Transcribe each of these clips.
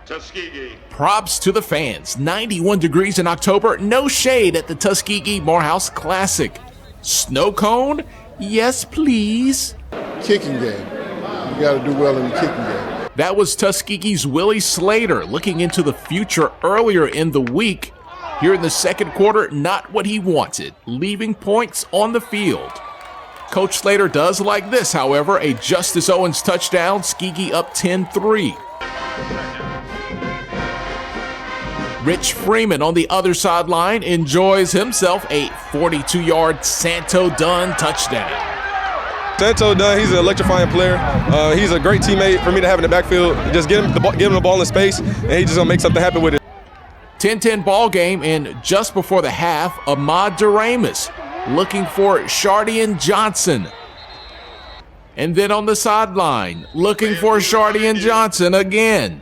Tuskegee. Props to the fans. 91 degrees in October, no shade at the Tuskegee-Morehouse Classic. Snow cone? Yes, please. Kicking game. You got to do well in the kicking game. That was Tuskegee's Willie Slater looking into the future earlier in the week. Here in the second quarter, not what he wanted, leaving points on the field. Coach Slater does like this, however, a Justice Owens touchdown, Tuskegee up 10-3. Rich Freeman on the other sideline enjoys himself a 42-yard Santo Dunn touchdown. Santo Dunn, he's an electrifying player. He's a great teammate for me to have in the backfield. Just give him the ball in space, and he's just gonna make something happen with it. 10-10 ball game, and just before the half, Ahmad Duramus looking for Shardian Johnson. And then on the sideline, looking for Shardian Johnson again.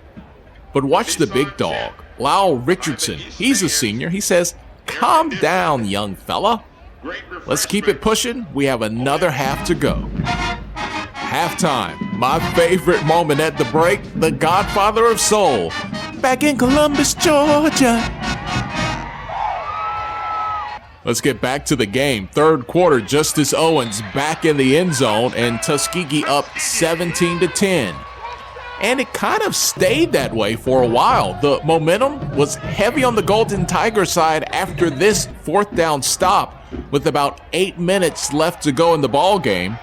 But watch the big dog, Lyle Richardson. He's a senior. He says, "Calm down, young fella. Let's keep it pushing. We have another half to go." Halftime, my favorite moment at the break, the Godfather of Soul, back in Columbus, Georgia. Let's get back to the game. Third quarter, Justice Owens back in the end zone and Tuskegee up 17-10. And it kind of stayed that way for a while. The momentum was heavy on the Golden Tiger side after this fourth down stop with about 8 minutes left to go in the ball game.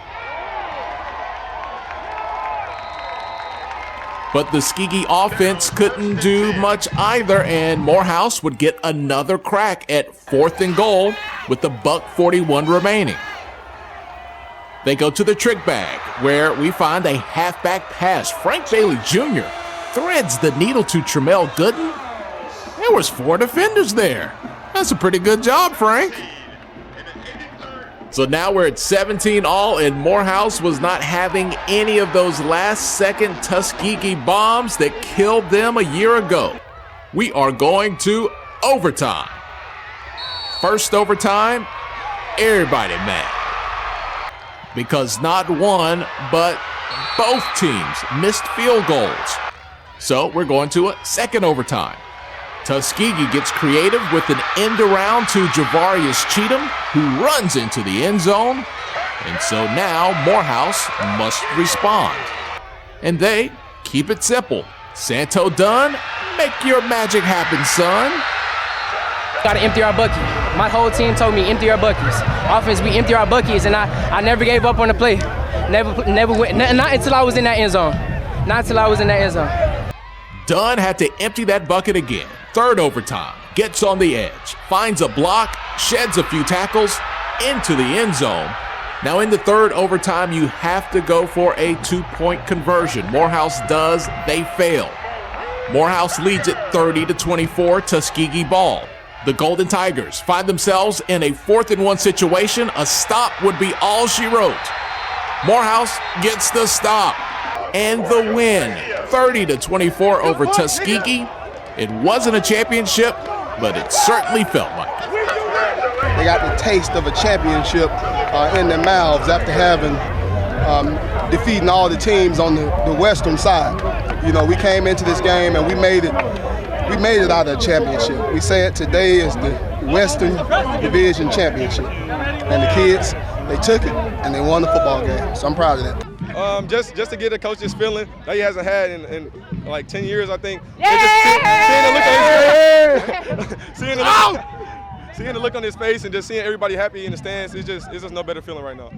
But the Tuskegee offense couldn't do much either, and Morehouse would get another crack at 4th and goal with the $1:41 remaining. They go to the trick bag, where we find a halfback pass. Frank Bailey Jr. threads the needle to Tremel Gooden. There was 4 defenders there. That's a pretty good job, Frank. So now we're at 17 all, and Morehouse was not having any of those last-second Tuskegee bombs that killed them a year ago. We are going to overtime. First overtime, everybody mad. Because not one, but both teams missed field goals. So we're going to a second overtime. Tuskegee gets creative with an end around to Javarius Cheatham, who runs into the end zone. And so now Morehouse must respond. And they keep it simple. Santo Dunn, make your magic happen, son. Gotta empty our bucket. My whole team told me empty our buckets. Offense, we empty our buckets, and I never gave up on the play. Never went, not until I was in that end zone. Not until I was in that end zone. Dunn had to empty that bucket again. Third overtime, gets on the edge, finds a block, sheds a few tackles, into the end zone. Now in the third overtime, you have to go for a 2-point conversion. Morehouse does, they fail. Morehouse leads it 30-24, Tuskegee ball. The Golden Tigers find themselves in a 4th and 1 situation. A stop would be all she wrote. Morehouse gets the stop and the win, 30-24 over Tuskegee. It wasn't a championship, but it certainly felt like it. They got the taste of a championship in their mouths after having defeating all the teams on the western side. You know, we came into this game and we made it out of the championship. We say it today is the Western Division Championship. And the kids, they took it and they won the football game. So I'm proud of that. Just to get the coach's feeling that he hasn't had in like 10 years, I think. Yeah! Seeing the look on his face and just seeing everybody happy in the stands, it's just no better feeling right now.